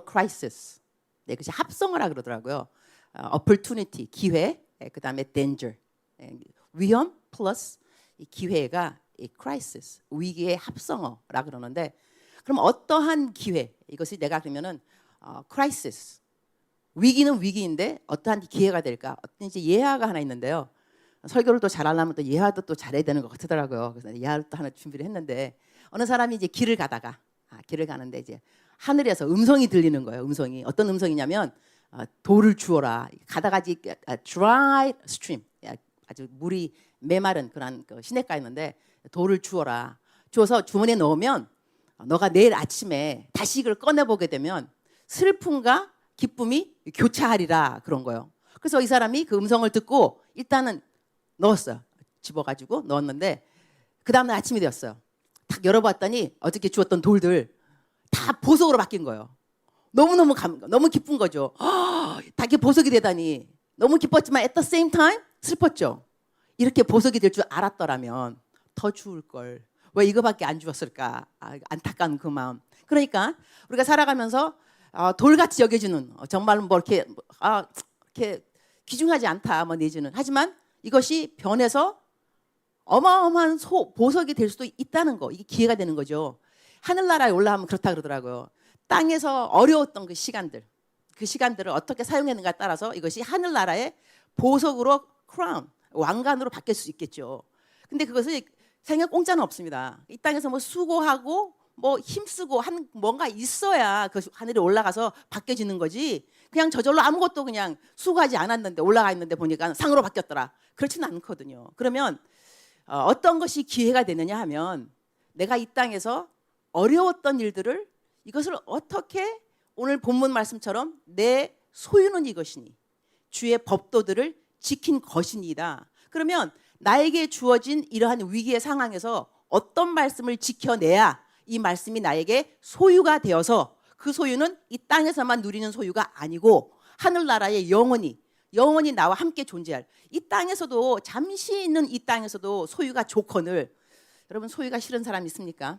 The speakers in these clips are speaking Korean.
crisis. 네, 그것이 합성어라 그러더라고요. opportunity, 기회, 그다음에 danger, 위험 플러스 이 기회가 이 crisis, 위기의 합성어라 그러는데, 그럼 어떠한 기회, 이것이 내가 그러면은 crisis, 위기는 위기인데 어떠한 기회가 될까? 어떤 이제 예화가 하나 있는데요. 설교를 또 잘하려면 또 예화도 또 잘해야 되는 것 같더라고요. 그래서 예화를 또 하나 준비를 했는데, 어느 사람이 이제 길을 가다가 길을 가는데 이제 하늘에서 음성이 들리는 거예요. 음성이 어떤 음성이냐면 돌을 주어라. 가다가 dry stream, 아주 물이 메마른 그런 그 시냇가에 있는데 돌을 주어라. 주어서 주머니에 넣으면 너가 내일 아침에 다시 이걸 꺼내보게 되면 슬픔과 기쁨이 교차하리라, 그런 거예요. 그래서 이 사람이 그 음성을 듣고 일단은 넣었어요. 집어가지고 넣었는데 그 다음날 아침이 되었어요. 딱 열어봤더니 어저께 주었던 돌들 다 보석으로 바뀐 거예요. 너무 기쁜 거죠. 다 이렇게 보석이 되다니 너무 기뻤지만 at the same time 슬펐죠. 이렇게 보석이 될 줄 알았더라면 더 주울 걸. 왜 이거밖에 안 주었을까? 안타까운 그 마음. 그러니까 우리가 살아가면서 돌같이 여겨지는, 정말 뭐 이렇게 귀중하지 않다 뭐 내지는, 하지만 이것이 변해서 어마어마한 보석이 될 수도 있다는 거, 이게 기회가 되는 거죠. 하늘나라에 올라가면 그렇다 그러더라고요. 땅에서 어려웠던 그 시간들을 어떻게 사용했는가에 따라서 이것이 하늘나라의 보석으로 크라운, 왕관으로 바뀔 수 있겠죠. 근데 그것은 생각 공짜는 없습니다. 이 땅에서 뭐 수고하고 뭐 힘쓰고 뭔가 있어야 그 하늘에 올라가서 바뀌어지는 거지, 그냥 저절로 아무것도 그냥 수고하지 않았는데 올라가 있는데 보니까 상으로 바뀌었더라, 그렇지는 않거든요. 그러면 어떤 것이 기회가 되느냐 하면, 내가 이 땅에서 어려웠던 일들을, 이것을 어떻게 오늘 본문 말씀처럼 내 소유는 이것이니 주의 법도들을 지킨 것이니이다. 그러면 나에게 주어진 이러한 위기의 상황에서 어떤 말씀을 지켜내야 이 말씀이 나에게 소유가 되어서, 그 소유는 이 땅에서만 누리는 소유가 아니고 하늘나라에 영원히 나와 함께 존재할, 이 땅에서도 잠시 있는 이 땅에서도 소유가 좋거늘. 여러분, 소유가 싫은 사람 있습니까?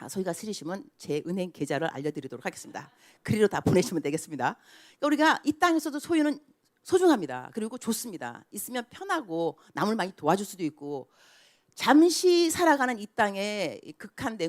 소유가 싫으시면 제 은행 계좌를 알려드리도록 하겠습니다. 그리로 다 보내시면 되겠습니다. 우리가 이 땅에서도 소유는 소중합니다. 그리고 좋습니다. 있으면 편하고 남을 많이 도와줄 수도 있고, 잠시 살아가는 이 땅에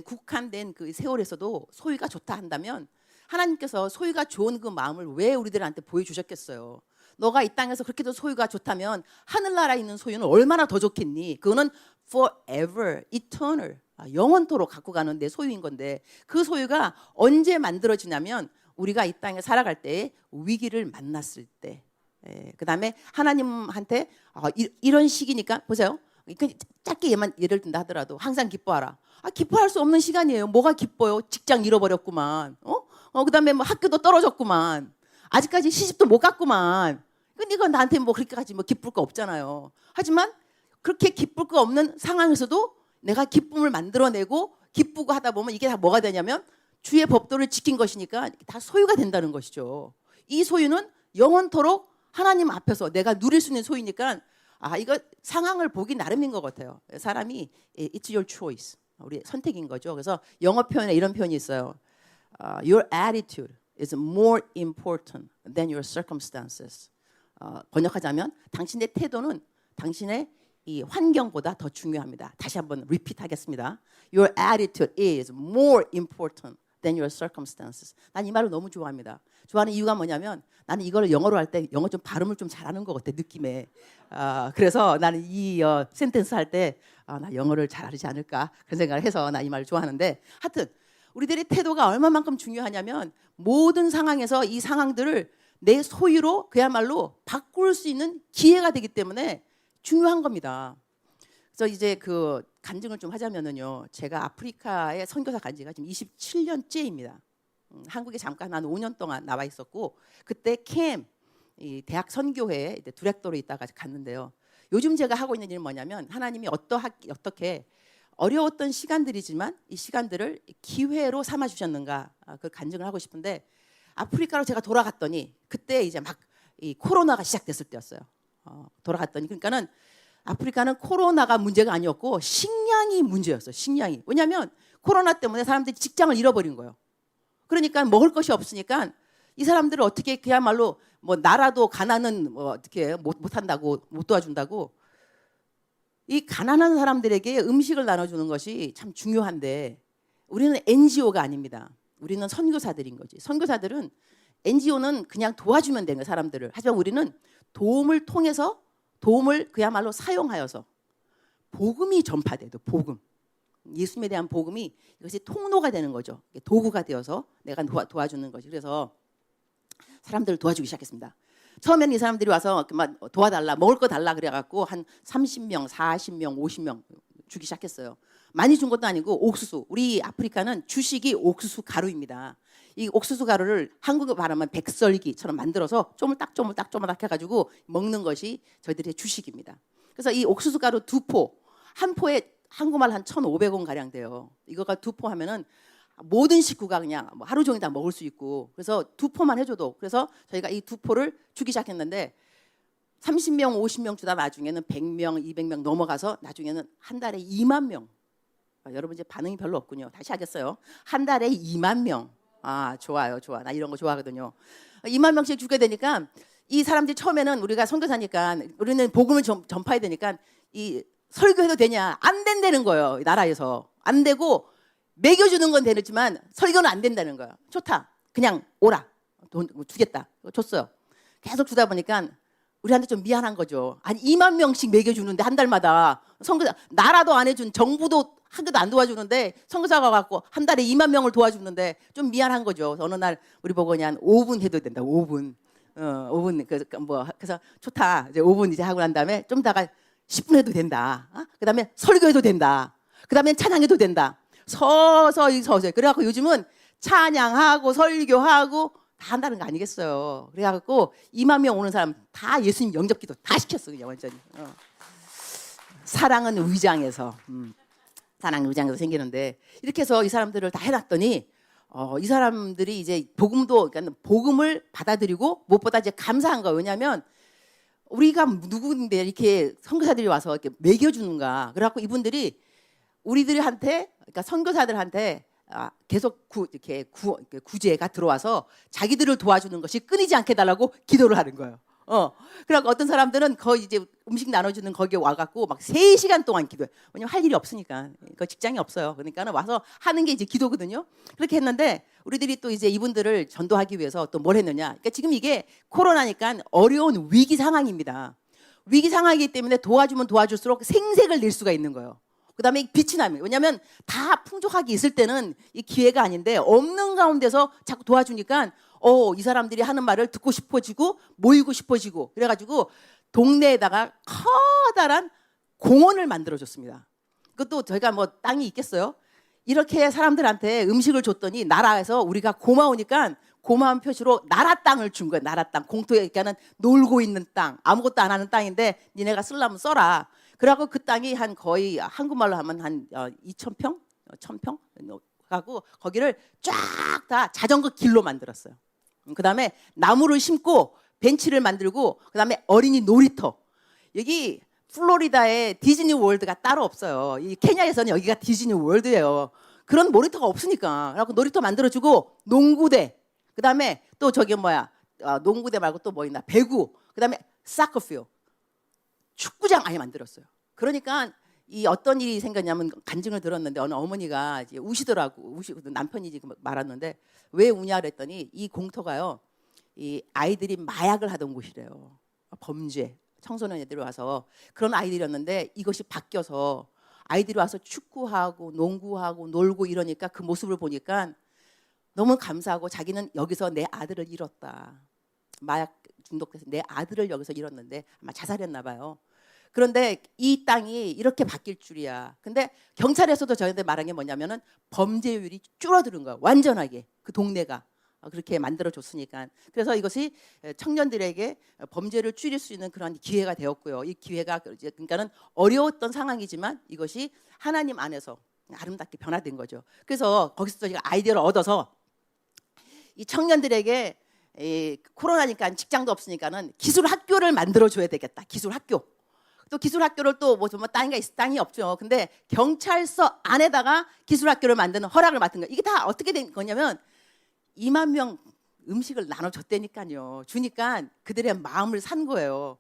국한된 그 세월에서도 소유가 좋다 한다면, 하나님께서 소유가 좋은 그 마음을 왜 우리들한테 보여주셨겠어요? 너가 이 땅에서 그렇게도 소유가 좋다면 하늘나라에 있는 소유는 얼마나 더 좋겠니? 그거는 forever, eternal, 영원토록 갖고 가는 내 소유인 건데, 그 소유가 언제 만들어지냐면 우리가 이 땅에 살아갈 때 위기를 만났을 때, 그 다음에 하나님한테 이런 시기니까 보세요. 짧게 예를 든다 하더라도 항상 기뻐하라. 기뻐할 수 없는 시간이에요. 뭐가 기뻐요? 직장 잃어버렸구만. 그 다음에 뭐 학교도 떨어졌구만. 아직까지 시집도 못 갔구만. 근데 이건 나한테 뭐 그렇게까지 뭐 기쁠 거 없잖아요. 하지만 그렇게 기쁠 거 없는 상황에서도 내가 기쁨을 만들어내고 기쁘고 하다 보면 이게 다 뭐가 되냐면 주의 법도를 지킨 것이니까 다 소유가 된다는 것이죠. 이 소유는 영원토록 하나님 앞에서 내가 누릴 수 있는 소유니까, 이거 상황을 보기 나름인 것 같아요. 사람이 it's your choice, 우리 선택인 거죠. 그래서 영어 표현에 이런 표현이 있어요. Your attitude is more important than your circumstances. 번역하자면 당신의 태도는 당신의 이 환경보다 더 중요합니다. 다시 한번 리피트 하겠습니다. Your attitude is more important than your circumstances. 난 이 말을 너무 좋아합니다. 좋아하는 이유가 뭐냐면, 나는 이걸 영어로 할 때 영어 좀 발음을 좀 잘하는 것 같아, 느낌에. 그래서 나는 이 센텐스 할 때 나 영어를 잘하지 않을까 그런 생각을 해서 나 이 말을 좋아하는데, 하여튼 우리들의 태도가 얼마만큼 중요하냐면 모든 상황에서 이 상황들을 내 소유로 그야말로 바꿀 수 있는 기회가 되기 때문에 중요한 겁니다. 그래서 이제 그 간증을 좀 하자면은요, 제가 아프리카에 선교사 간 지가 지금 27년째입니다. 한국에 잠깐 한 5년 동안 나와 있었고, 그때 이 대학 선교회에 디렉터로 있다가 갔는데요. 요즘 제가 하고 있는 일은 뭐냐면, 하나님이 어떻게 어려웠던 시간들이지만 이 시간들을 기회로 삼아 주셨는가, 그 간증을 하고 싶은데, 아프리카로 제가 돌아갔더니 그때 이제 막 이 코로나가 시작됐을 때였어요. 돌아갔더니, 그러니까는 아프리카는 코로나가 문제가 아니었고 식량이 문제였어요. 식량이. 왜냐하면 코로나 때문에 사람들이 직장을 잃어버린 거예요. 그러니까 먹을 것이 없으니까 이 사람들을 어떻게 그야말로 뭐 나라도 가난은 뭐 어떻게 못한다고 못 도와준다고 이 가난한 사람들에게 음식을 나눠주는 것이 참 중요한데 우리는 NGO가 아닙니다. 우리는 선교사들인 거지. 선교사들은 NGO는 그냥 도와주면 되는 사람들을. 하지만 우리는 도움을 통해서 도움을 그야말로 사용하여서 복음이 전파돼도 복음. 예수님에 대한 복음이 이것이 통로가 되는 거죠. 도구가 되어서 내가 도와주는 거지. 그래서 사람들을 도와주기 시작했습니다. 처음에는 이 사람들이 와서 막 도와달라, 먹을 거 달라 그래갖고 한 30명, 40명, 50명 주기 시작했어요. 많이 준 것도 아니고 옥수수. 우리 아프리카는 주식이 옥수수 가루입니다. 이 옥수수 가루를 한국어 말하면 백설기처럼 만들어서 쪼물딱 해가지고 먹는 것이 저희들의 주식입니다. 그래서 이 옥수수 가루 2포, 한 포에 한국말 한 1,500원 가량 돼요. 이거가 2포 하면은 모든 식구가 그냥 뭐 하루 종일 다 먹을 수 있고 그래서 2포만 해줘도 그래서 저희가 이 2포를 주기 시작했는데 30명, 50명 주다 나중에는 100명, 200명 넘어가서 나중에는 한 달에 2만 명. 여러분 이제 반응이 별로 없군요. 다시 하겠어요. 한 달에 2만 명. 아 좋아요, 좋아. 나 이런 거 좋아하거든요. 2만 명씩 주게 되니까 이 사람들이 처음에는 우리가 선교사니까 우리는 복음을 전파해야 되니까 이 설교해도 되냐? 안 된다는 거예요. 나라에서 안 되고 먹여주는 건 되지만 설교는 안 된다는 거예요. 좋다. 그냥 오라. 돈 주겠다. 줬어요. 계속 주다 보니까 우리한테 좀 미안한 거죠. 아니 2만 명씩 먹여주는데 한 달마다 선교사 나라도 안 해준 정부도 한 개도 안 도와주는데 선교사가 갖고 한 달에 2만 명을 도와주는데 좀 미안한 거죠. 어느 날 우리 보고 그냥 5분 해도 된다. 5분. 5분 그래서 좋다. 이제 5분 이제 하고 난 다음에 좀 이따가 10분 해도 된다. 그다음에 설교해도 된다. 그다음에 찬양해도 된다. 서서히 그래갖고 요즘은 찬양하고 설교하고 다 한다는 거 아니겠어요. 그래갖고 2만 명 오는 사람 다 예수님 영접기도 다 시켰어 그냥 완전히. 사랑은 위장에서 사랑은 위장에서 생기는데 이렇게 해서 이 사람들을 다 해놨더니 이 사람들이 이제 그러니까 복음을 받아들이고 무엇보다 이제 감사한 거예요. 왜냐하면 우리가 누구인데 이렇게 선교사들이 와서 이렇게 먹여주는가. 그래갖고 이분들이 우리들한테 그러니까 선교사들한테 계속 구제가 들어와서 자기들을 도와주는 것이 끊이지 않게 달라고 기도를 하는 거예요. 그래갖고 어떤 사람들은 거의 이제 음식 나눠주는 거기에 와갖고 막 3시간 동안 기도해. 왜냐면 할 일이 없으니까. 그 직장이 없어요. 그러니까는 와서 하는 게 이제 기도거든요. 그렇게 했는데 우리들이 또 이제 이분들을 전도하기 위해서 또 뭘 했느냐. 그러니까 지금 이게 코로나니까 어려운 위기 상황입니다. 위기 상황이기 때문에 도와주면 도와줄수록 생색을 낼 수가 있는 거예요. 그다음에 빛이 납니다. 왜냐하면 다 풍족하게 있을 때는 이 기회가 아닌데 없는 가운데서 자꾸 도와주니까 이 사람들이 하는 말을 듣고 싶어지고 모이고 싶어지고 그래가지고 동네에다가 커다란 공원을 만들어줬습니다. 그것도 저희가 뭐 땅이 있겠어요? 이렇게 사람들한테 음식을 줬더니 나라에서 우리가 고마우니까 고마운 표시로 나라 땅을 준 거예요. 나라 땅. 공토에 그러니까는 놀고 있는 땅. 아무것도 안 하는 땅인데 니네가 쓰려면 써라. 그래갖고 그 땅이 한 거의 한국말로 하면 한 2,000평? 1,000평? 하고 거기를 쫙 다 자전거 길로 만들었어요. 그 다음에 나무를 심고 벤치를 만들고 그 다음에 어린이 놀이터. 여기 플로리다에 디즈니 월드가 따로 없어요. 이 케냐에서는 여기가 디즈니 월드예요. 그런 놀이터가 없으니까. 그래갖고 놀이터 만들어주고 농구대. 그 다음에 또 저기 농구대 말고 또 뭐 있나? 배구. 그 다음에 사커필드. 축구장 아예 만들었어요. 그러니까 이 어떤 일이 생겼냐면 간증을 들었는데 어느 어머니가 이제 우시더라고. 남편이 지금 말았는데 왜 우냐 그랬더니 이 공터가요. 이 아이들이 마약을 하던 곳이래요. 범죄. 청소년 애들이 와서 그런 아이들이었는데 이것이 바뀌어서 아이들이 와서 축구하고 농구하고 놀고 이러니까 그 모습을 보니까 너무 감사하고 자기는 여기서 내 아들을 잃었다. 마약 중독돼서 내 아들을 여기서 잃었는데 아마 자살했나 봐요. 그런데 이 땅이 이렇게 바뀔 줄이야. 근데 경찰에서도 저희한테 말한 게 뭐냐면은 범죄율이 줄어드는 거야. 완전하게. 그 동네가. 그렇게 만들어줬으니까. 그래서 이것이 청년들에게 범죄를 줄일 수 있는 그런 기회가 되었고요. 이 기회가 그러니까는 어려웠던 상황이지만 이것이 하나님 안에서 아름답게 변화된 거죠. 그래서 거기서 제가 아이디어를 얻어서 이 청년들에게 코로나니까 직장도 없으니까는 기술 학교를 만들어줘야 되겠다. 기술 학교. 또 기술 학교를 또 뭐 땅이 없죠. 근데 경찰서 안에다가 기술 학교를 만드는 허락을 맡은 거예요. 이게 다 어떻게 된 거냐면 2만 명 음식을 나눠줬다니까요. 주니까 그들의 마음을 산 거예요.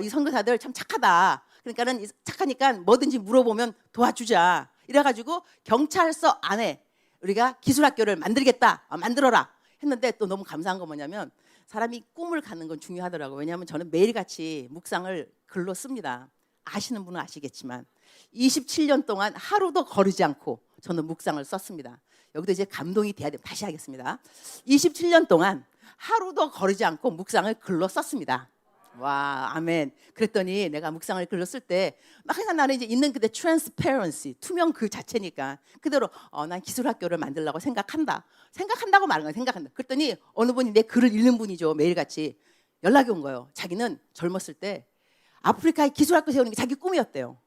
이 선교사들 참 착하다. 그러니까는 착하니까 뭐든지 물어보면 도와주자. 이래가지고 경찰서 안에 우리가 기술학교를 만들겠다. 만들어라. 했는데 또 너무 감사한 건 뭐냐면 사람이 꿈을 갖는 건 중요하더라고요. 왜냐하면 저는 매일같이 묵상을 글로 씁니다. 아시는 분은 아시겠지만 27년 동안 하루도 거르지 않고 저는 묵상을 썼습니다. 여기도 이제 감동이 돼야 돼. 다시 하겠습니다. 27년 동안 하루도 거르지 않고 묵상을 글로 썼습니다. 와, 아멘. 그랬더니 내가 묵상을 글로 쓸 때 막 나는 이제 있는 그대 transparency, 투명 그 자체니까 그대로 난 기술학교를 만들려고 생각한다고 말한 거야. 생각한다. 그랬더니 어느 분이 내 글을 읽는 분이죠. 매일같이 연락이 온 거예요. 자기는 젊었을 때 아프리카에 기술학교 세우는 게 자기 꿈이었대요.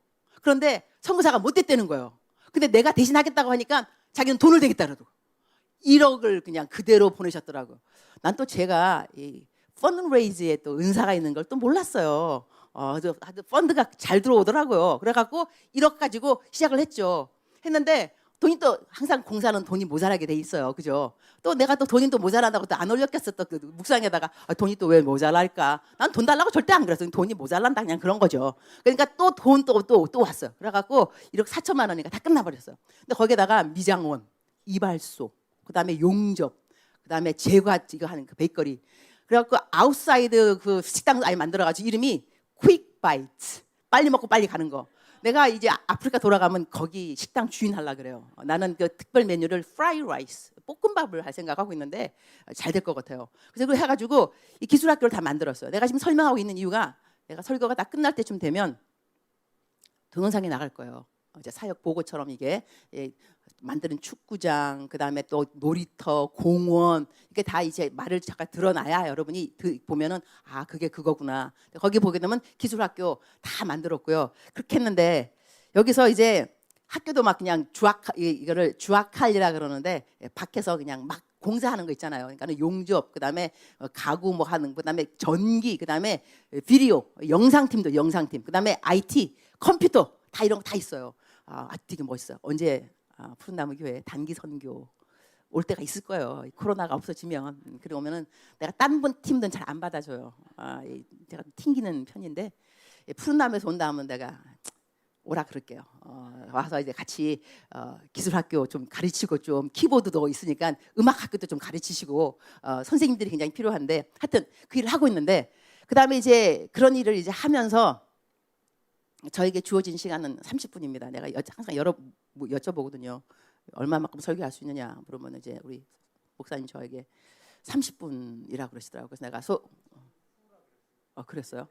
그런데 선교사가 못 됐다는 거예요. 근데 내가 대신 하겠다고 하니까 자기는 돈을 대겠다 그러고 1억을 그냥 그대로 보내셨더라고요. 난 또 제가 이 펀드레이즈에 또 은사가 있는 걸 또 몰랐어요. 아주 펀드가 잘 들어오더라고요. 그래갖고 1억 가지고 시작을 했죠. 했는데 돈이 또 항상 공사는 돈이 모자라게 돼 있어요. 그죠? 또 내가 또 돈이 또 모자란다고 또 안 올렸겠어. 또 그 묵상에다가 돈이 또 왜 모자랄까? 난 돈 달라고 절대 안 그랬어요. 돈이 모자란다 그냥 그런 거죠. 그러니까 또 돈 또 왔어요. 그래갖고 1억 4천만 원이니까 다 끝나버렸어요. 근데 거기에다가 미장원, 이발소, 그다음에 용접, 그다음에 제과 이거 하는 그 베이커리. 그래갖고 아웃사이드 그 식당 아예 만들어가지고 이름이 퀵 바이트. 빨리 먹고 빨리 가는 거. 내가 이제 아프리카 돌아가면 거기 식당 주인 하려고 그래요. 나는 그 특별 메뉴를 프라이 라이스, 볶음밥을 할 생각하고 있는데 잘 될 것 같아요. 그래서 그걸 해가지고 이 기술학교를 다 만들었어요. 내가 지금 설명하고 있는 이유가 내가 설교가 다 끝날 때쯤 되면 동영상에 나갈 거예요. 이제 사역 보고처럼 이게 만드는 축구장, 그 다음에 또 놀이터, 공원 이게 다 이제 말을 잠깐 드러나야 여러분이 보면은 아 그게 그거구나. 거기 보게 되면 기술학교 다 만들었고요. 그렇게 했는데 여기서 이제 학교도 막 그냥 이거를 주학할이라 그러는데 밖에서 그냥 막 공사하는 거 있잖아요. 그러니까는 용접, 그다음에 가구 뭐 하는, 그다음에 전기, 그다음에 비디오, 영상팀, 그다음에 IT, 컴퓨터 다 이런 거 다 있어요. 되게 멋있어요. 언제 푸른나무 교회 단기 선교 올 때가 있을 거예요. 코로나가 없어지면. 그리고 오면은 내가 딴 분 팀들은 잘 안 받아줘요. 제가 튕기는 편인데 푸른나무에서 온다 하면 내가 오라 그럴게요. 와서 이제 같이 기술학교 좀 가르치고 좀 키보드도 있으니까 음악학교도 좀 가르치시고 선생님들이 굉장히 필요한데 하여튼 그 일을 하고 있는데 그 다음에 이제 그런 일을 이제 하면서 저에게 주어진 시간은 30분입니다. 내가 항상 여쭤보거든요. 얼마만큼 설교할 수 있느냐 물으면 이제 우리 목사님 저에게 30분이라고 그러시더라고요. 그래서 내가 그랬어요.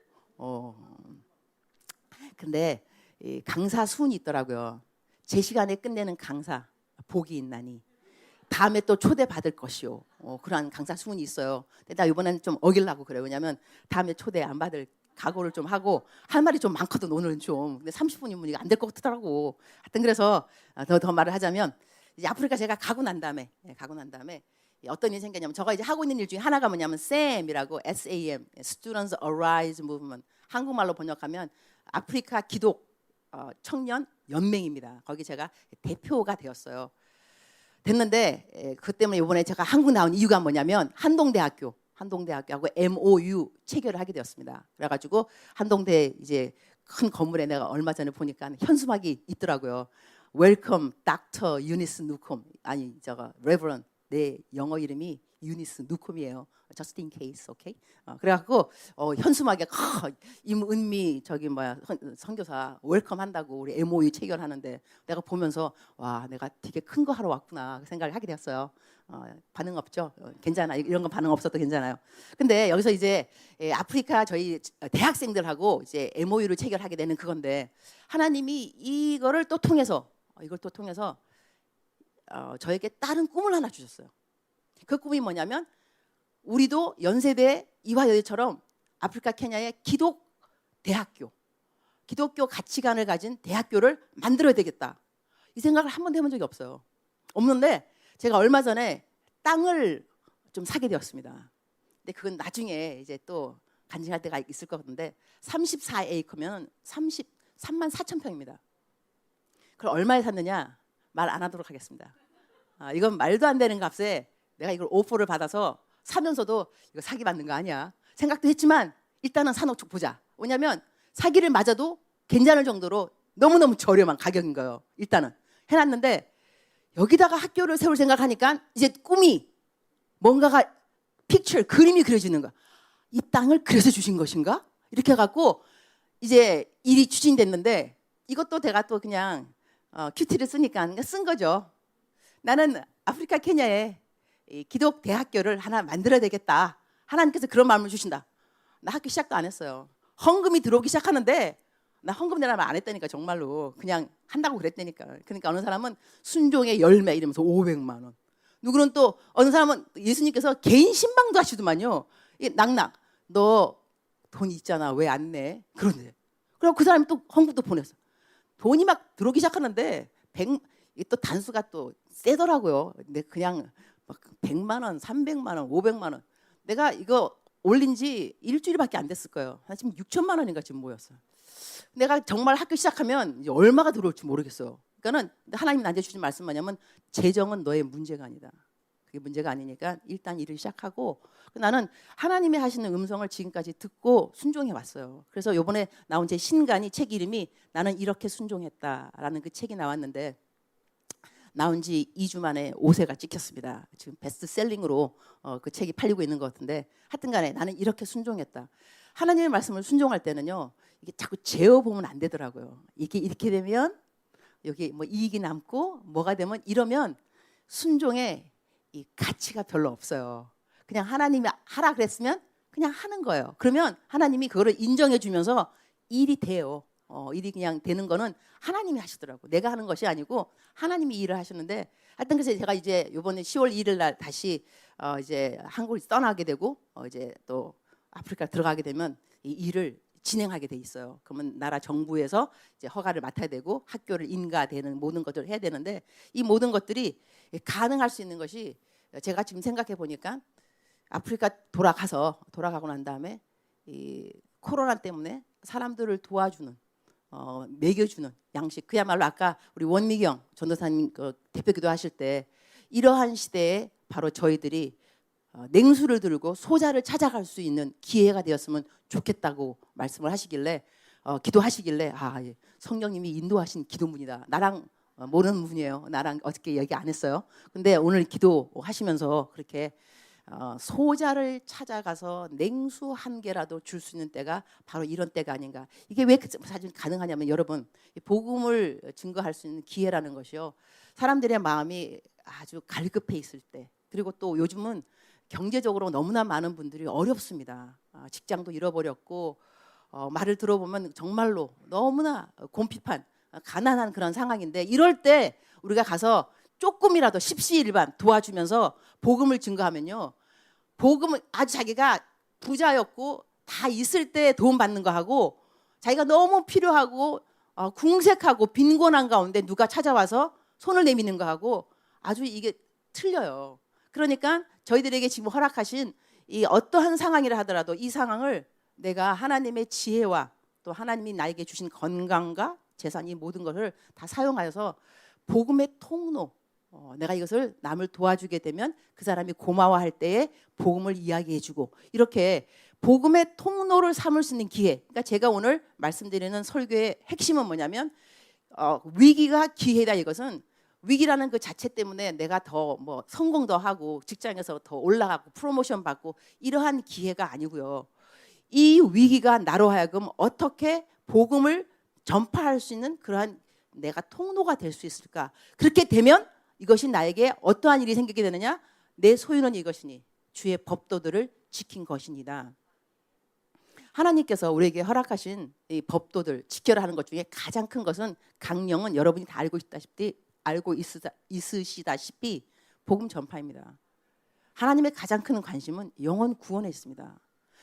근데 이 강사 수훈이 있더라고요. 제 시간에 끝내는 강사 복이 있나니 다음에 또 초대받을 것이요. 그러한 강사 수훈이 있어요. 근데 나 이번에는 좀 어기려고 그래요. 왜냐하면 다음에 초대 안 받을 각오를 좀 하고 할 말이 좀 많거든 오늘은 좀. 근데 30분이면 이거 안 될 것 같더라고. 하여튼 그래서 더 말을 하자면 이제 아프리카 제가 가고 난 다음에 어떤 일이 생겼냐면 제가 이제 하고 있는 일 중에 하나가 뭐냐면 SAM이라고 SAM Students Arise Movement 한국말로 번역하면 아프리카 기독 청년 연맹입니다. 거기 제가 대표가 되었어요. 됐는데 그 때문에 이번에 제가 한국 나온 이유가 뭐냐면 한동대학교하고 MOU 체결을 하게 되었습니다. 그래가지고 한동대 이제 큰 건물에 내가 얼마 전에 보니까 현수막이 있더라고요. Welcome, Dr. 유니스 누콤. 아니 저거 Reverend 내 영어 이름이 유니스 누콤이에요. Just in case, okay? 그래갖고 현수막에 임은미 저기 선교사 웰컴 한다고 우리 MOU 체결하는데 내가 보면서 와 내가 되게 큰 거 하러 왔구나 생각을 하게 되었어요. 반응 없죠? 괜찮아. 이런 건 반응 없어도 괜찮아요. 근데 여기서 이제 아프리카 저희 대학생들하고 이제 MOU를 체결하게 되는 그건데 하나님이 이걸 또 통해서 저에게 다른 꿈을 하나 주셨어요. 그 꿈이 뭐냐면 우리도 연세대 이화여대처럼 아프리카 케냐의 기독교 가치관을 가진 대학교를 만들어야 되겠다. 이 생각을 한 번도 해본 적이 없는데 제가 얼마 전에 땅을 좀 사게 되었습니다. 근데 그건 나중에 이제 또 간증할 때가 있을 것 같은데 34에이커면 33만 4천 평입니다. 그걸 얼마에 샀느냐 말 안 하도록 하겠습니다. 이건 말도 안 되는 값에 내가 이걸 오퍼를 받아서 사면서도 이거 사기 받는 거 아니야 생각도 했지만 일단은 사놓고 보자. 왜냐하면 사기를 맞아도 괜찮을 정도로 너무너무 저렴한 가격인 거예요. 일단은 해놨는데 여기다가 학교를 세울 생각하니까 이제 꿈이 뭔가가 픽처 그림이 그려지는 거야. 이 땅을 그래서 주신 것인가? 이렇게 해갖고 이제 일이 추진됐는데 이것도 내가 또 그냥 큐티를 쓰니까 쓴 거죠. 나는 아프리카 케냐에 기독 대학교를 하나 만들어야 되겠다. 하나님께서 그런 마음을 주신다. 나 학교 시작도 안 했어요. 헌금이 들어오기 시작하는데 나 헌금 내라면 안 했다니까 정말로 그냥 한다고 그랬다니까. 그러니까 어느 사람은 순종의 열매 이러면서 500만 원. 누구는 또 어느 사람은 예수님께서 개인 신방도 하시더만요. 낙낙 너 돈 있잖아 왜 안 내? 그런데 그리고 그 사람이 또 헌금도 보냈어. 돈이 막 들어오기 시작하는데 또 단수가 또 세더라고요. 근데 그냥 막 100만 원, 300만 원, 500만 원. 내가 이거 올린 지 일주일밖에 안 됐을 거예요. 한 지금 6천만 원인가 지금 모였어요. 내가 정말 학교 시작하면 이제 얼마가 들어올지 모르겠어요. 그러니까는 하나님이 나한테 주신 말씀 뭐냐면 재정은 너의 문제가 아니다. 그게 문제가 아니니까 일단 일을 시작하고 나는 하나님이 하시는 음성을 지금까지 듣고 순종해 왔어요. 그래서 이번에 나온 제 신간이 책 이름이 나는 이렇게 순종했다라는 그 책이 나왔는데 나온 지 2주 만에 5세가 찍혔습니다. 지금 베스트셀링으로 그 책이 팔리고 있는 것 같은데 하여튼 간에 나는 이렇게 순종했다. 하나님의 말씀을 순종할 때는요. 이게 자꾸 재어보면 안 되더라고요. 이게 이렇게 되면 여기 뭐 이익이 남고 뭐가 되면 이러면 순종에 이 가치가 별로 없어요. 그냥 하나님이 하라 그랬으면 그냥 하는 거예요. 그러면 하나님이 그거를 인정해 주면서 일이 돼요. 일이 그냥 되는 거는 하나님이 하시더라고. 내가 하는 것이 아니고 하나님이 일을 하시는데 하여튼 그래서 제가 이제 이번에 10월 1일 날 다시 이제 한국을 떠나게 되고 이제 또 아프리카 들어가게 되면 이 일을 진행하게 돼 있어요. 그러면 나라 정부에서 이제 허가를 맡아야 되고 학교를 인가되는 모든 것들을 해야 되는데 이 모든 것들이 가능할 수 있는 것이 제가 지금 생각해 보니까 아프리카 돌아가고 난 다음에 이 코로나 때문에 사람들을 도와주는 먹여주는 양식 그야말로 아까 우리 원미경 전도사님 대표기도 하실 때 이러한 시대에 바로 저희들이 냉수를 들고 소자를 찾아갈 수 있는 기회가 되었으면 좋겠다고 말씀을 하시길래 기도하시길래 예. 성령님이 인도하신 기도문이다. 나랑 모르는 분이에요. 나랑 어저께 얘기 안 했어요. 근데 오늘 기도하시면서 그렇게 소자를 찾아가서 냉수 한 개라도 줄 수 있는 때가 바로 이런 때가 아닌가. 이게 왜 사실 가능하냐면 여러분 복음을 증거할 수 있는 기회라는 것이요. 사람들의 마음이 아주 갈급해 있을 때 그리고 또 요즘은 경제적으로 너무나 많은 분들이 어렵습니다. 직장도 잃어버렸고 말을 들어보면 정말로 너무나 곰핍한 가난한 그런 상황인데 이럴 때 우리가 가서 조금이라도 십시일반 도와주면서 복음을 증거하면요. 복음을 아주 자기가 부자였고 다 있을 때 도움받는 거 하고 자기가 너무 필요하고 궁색하고 빈곤한 가운데 누가 찾아와서 손을 내미는 거 하고 아주 이게 틀려요. 그러니까 저희들에게 지금 허락하신 이 어떠한 상황이라 하더라도 이 상황을 내가 하나님의 지혜와 또 하나님이 나에게 주신 건강과 재산 이 모든 것을 다 사용하여서 복음의 통로 내가 이것을 남을 도와주게 되면 그 사람이 고마워할 때에 복음을 이야기해주고 이렇게 복음의 통로를 삼을 수 있는 기회. 그러니까 제가 오늘 말씀드리는 설교의 핵심은 뭐냐면 위기가 기회다. 이것은 위기라는 그 자체 때문에 내가 더 뭐 성공도 하고 직장에서 더 올라가고 프로모션 받고 이러한 기회가 아니고요. 이 위기가 나로 하여금 어떻게 복음을 전파할 수 있는 그러한 내가 통로가 될 수 있을까? 그렇게 되면 이것이 나에게 어떠한 일이 생기게 되느냐? 내 소유는 이것이니 주의 법도들을 지킨 것이니다. 하나님께서 우리에게 허락하신 이 법도들 지켜라 하는 것 중에 가장 큰 것은 강령은 여러분이 다 알고 있으시다시피 복음 전파입니다. 하나님의 가장 큰 관심은 영혼 구원에 있습니다.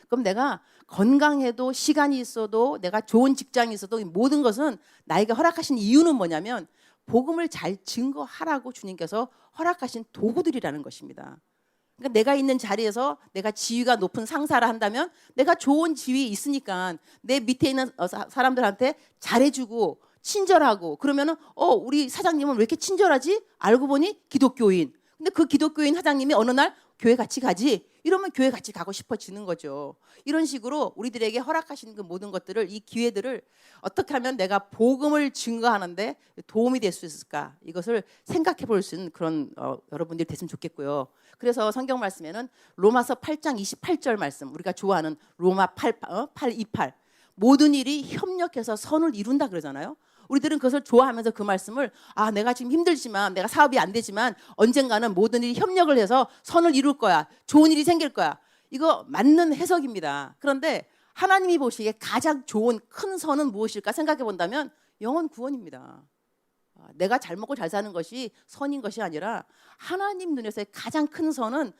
그럼 내가 건강해도 시간이 있어도 내가 좋은 직장이 있어도 모든 것은 나에게 허락하신 이유는 뭐냐면 복음을 잘 증거하라고 주님께서 허락하신 도구들이라는 것입니다. 그러니까 내가 있는 자리에서 내가 지위가 높은 상사를 한다면 내가 좋은 지위에 있으니까 내 밑에 있는 사람들한테 잘해주고 친절하고 그러면은 우리 사장님은 왜 이렇게 친절하지? 알고 보니 기독교인. 근데 그 기독교인 사장님이 어느 날 교회 같이 가지? 이러면 교회 같이 가고 싶어지는 거죠. 이런 식으로 우리들에게 허락하신 그 모든 것들을, 이 기회들을 어떻게 하면 내가 복음을 증거하는데 도움이 될 수 있을까? 이것을 생각해 볼 수 있는 그런 여러분들이 됐으면 좋겠고요. 그래서 성경 말씀에는 로마서 8장 28절 말씀, 우리가 좋아하는 로마 8:28 모든 일이 협력해서 선을 이룬다 그러잖아요. 우리들은 그것을 좋아하면서 그 말씀을 내가 지금 힘들지만, 내가 사업이 안 되지만 언젠가는 모든 일이 협력을 해서 선을 이룰 거야. 좋은 일이 생길 거야. 이거 맞는 해석입니다. 그런데 하나님이 보시기에 가장 좋은 큰 선은 무엇일까 생각해 본다면 영혼 구원입니다. 내가 잘 먹고 잘 사는 것이 선인 것이 아니라 하나님 눈에서의 가장 큰 선은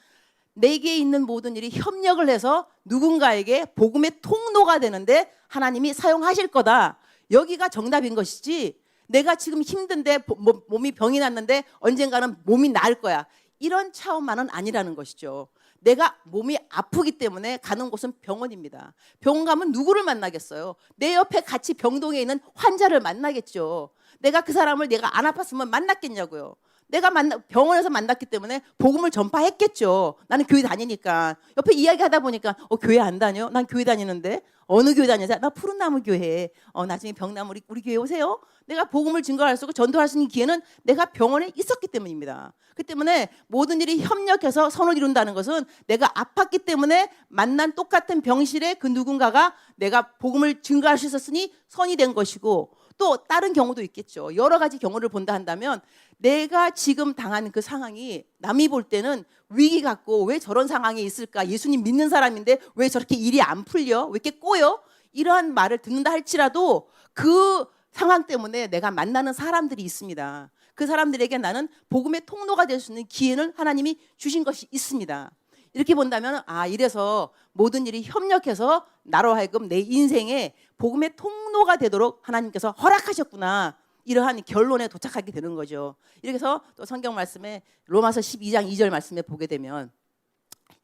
내게 있는 모든 일이 협력을 해서 누군가에게 복음의 통로가 되는데 하나님이 사용하실 거다. 여기가 정답인 것이지, 내가 지금 힘든데 몸이 병이 났는데 언젠가는 몸이 나을 거야, 이런 차원만은 아니라는 것이죠. 내가 몸이 아프기 때문에 가는 곳은 병원입니다. 병원 가면 누구를 만나겠어요? 내 옆에 같이 병동에 있는 환자를 만나겠죠. 내가 그 사람을 내가 안 아팠으면 만났겠냐고요. 내가 병원에서 만났기 때문에 복음을 전파했겠죠. 나는 교회 다니니까. 옆에 이야기하다 보니까 교회 안 다녀? 난 교회 다니는데. 어느 교회 다니세요? 나 푸른나무 교회. 나중에 병나무 우리 교회 오세요. 내가 복음을 증거할 수 있고 전도할 수 있는 기회는 내가 병원에 있었기 때문입니다. 그 때문에 모든 일이 협력해서 선을 이룬다는 것은 내가 아팠기 때문에 만난 똑같은 병실에 그 누군가가 내가 복음을 증거할 수 있었으니 선이 된 것이고, 또 다른 경우도 있겠죠. 여러 가지 경우를 본다 한다면 내가 지금 당한 그 상황이 남이 볼 때는 위기 같고, 왜 저런 상황에 있을까? 예수님 믿는 사람인데 왜 저렇게 일이 안 풀려? 왜 이렇게 꼬여? 이러한 말을 듣는다 할지라도 그 상황 때문에 내가 만나는 사람들이 있습니다. 그 사람들에게 나는 복음의 통로가 될 수 있는 기회는 하나님이 주신 것이 있습니다. 이렇게 본다면 이래서 모든 일이 협력해서 나로 하여금 내 인생에 복음의 통로가 되도록 하나님께서 허락하셨구나, 이러한 결론에 도착하게 되는 거죠. 이렇게 해서 또 성경 말씀에 로마서 12장 2절 말씀에 보게 되면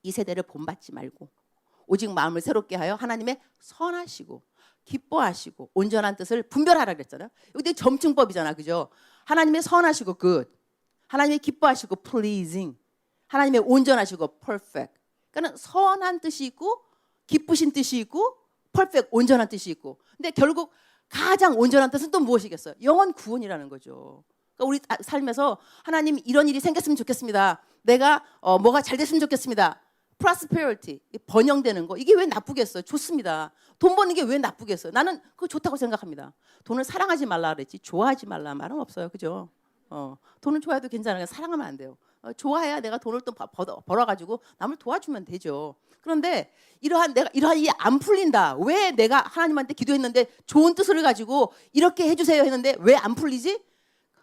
이 세대를 본받지 말고 오직 마음을 새롭게 하여 하나님의 선하시고 기뻐하시고 온전한 뜻을 분별하라 그랬잖아요. 이게 점층법이잖아, 그죠? 하나님의 선하시고 good, 하나님의 기뻐하시고 pleasing, 하나님의 온전하시고 perfect. 그러니까 선한 뜻이 있고 기쁘신 뜻이 있고 perfect, 온전한 뜻이 있고. 근데 결국 가장 온전한 뜻은 또 무엇이겠어요? 영혼 구원이라는 거죠. 그러니까 우리 삶에서 하나님 이런 일이 생겼으면 좋겠습니다. 내가 뭐가 잘 됐으면 좋겠습니다. prosperity, 번영되는 거, 이게 왜 나쁘겠어요? 좋습니다. 돈 버는 게 왜 나쁘겠어요? 나는 그거 좋다고 생각합니다. 돈을 사랑하지 말라 그랬지 좋아하지 말라 말은 없어요, 그죠? 돈을 좋아해도 괜찮아요. 사랑하면 안 돼요. 좋아해야 내가 돈을 또 벌어가지고 남을 도와주면 되죠. 그런데 이러한 일이 안 풀린다. 왜 내가 하나님한테 기도했는데 좋은 뜻을 가지고 이렇게 해주세요 했는데 왜 안 풀리지?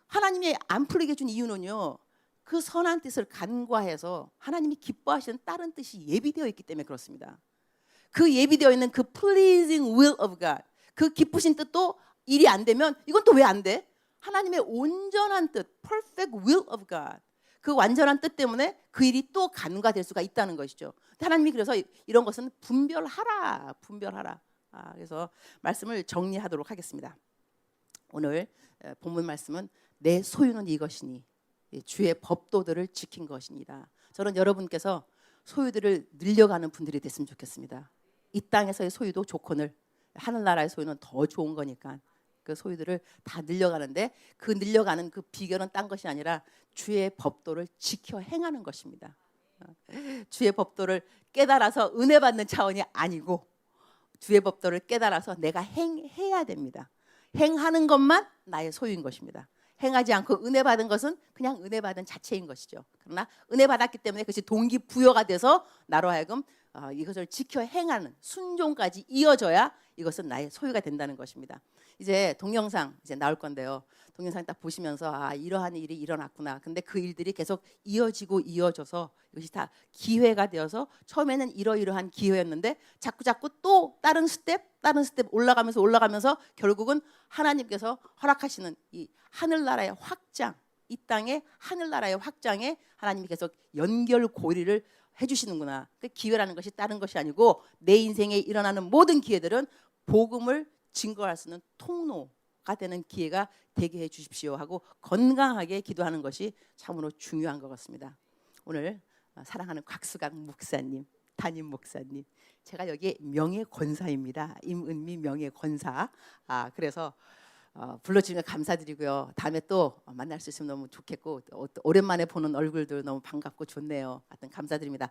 하나님이 안 풀리게 준 이유는요, 그 선한 뜻을 간과해서 하나님이 기뻐하시는 다른 뜻이 예비되어 있기 때문에 그렇습니다. 그 예비되어 있는 그 pleasing will of God, 그 기쁘신 뜻도 일이 안 되면 이건 또 왜 안 돼? 하나님의 온전한 뜻, perfect will of God, 그 완전한 뜻 때문에 그 일이 또 간과될 수가 있다는 것이죠. 하나님이 그래서 이런 것은 분별하라. 그래서 말씀을 정리하도록 하겠습니다. 오늘 본문 말씀은 내 소유는 이것이니 주의 법도들을 지킨 것입니다. 저는 여러분께서 소유들을 늘려가는 분들이 됐으면 좋겠습니다. 이 땅에서의 소유도 좋거늘 하늘나라의 소유는 더 좋은 거니까 그 소유들을 다 늘려가는데, 그 늘려가는 그 비결은 딴 것이 아니라 주의 법도를 지켜 행하는 것입니다. 주의 법도를 깨달아서 은혜 받는 차원이 아니고 주의 법도를 깨달아서 내가 행해야 됩니다. 행하는 것만 나의 소유인 것입니다. 행하지 않고 은혜 받은 것은 그냥 은혜 받은 자체인 것이죠. 그러나 은혜 받았기 때문에 그것이 동기부여가 돼서 나로 하여금 이것을 지켜 행하는 순종까지 이어져야 이것은 나의 소유가 된다는 것입니다. 이제 동영상 이제 나올 건데요. 동영상 딱 보시면서 이러한 일이 일어났구나. 근데 그 일들이 계속 이어져서 이것이 다 기회가 되어서 처음에는 이러이러한 기회였는데 자꾸 또 다른 스텝 올라가면서 결국은 하나님께서 허락하시는 이 하늘나라의 확장, 이 땅의 하늘나라의 확장에 하나님이 계속 연결고리를 해주시는구나. 그 기회라는 것이 다른 것이 아니고 내 인생에 일어나는 모든 기회들은 복음을 증거할 수 있는 통로가 되는 기회가 되게 해 주십시오 하고 건강하게 기도하는 것이 참으로 중요한 것 같습니다. 오늘 사랑하는 곽수강 목사님, 담임 목사님, 제가 여기 명예 권사입니다. 임은미 명예 권사. 그래서 불러주시면 감사드리고요. 다음에 또 만날 수 있으면 너무 좋겠고 또 오랜만에 보는 얼굴도 너무 반갑고 좋네요. 하여튼 감사드립니다.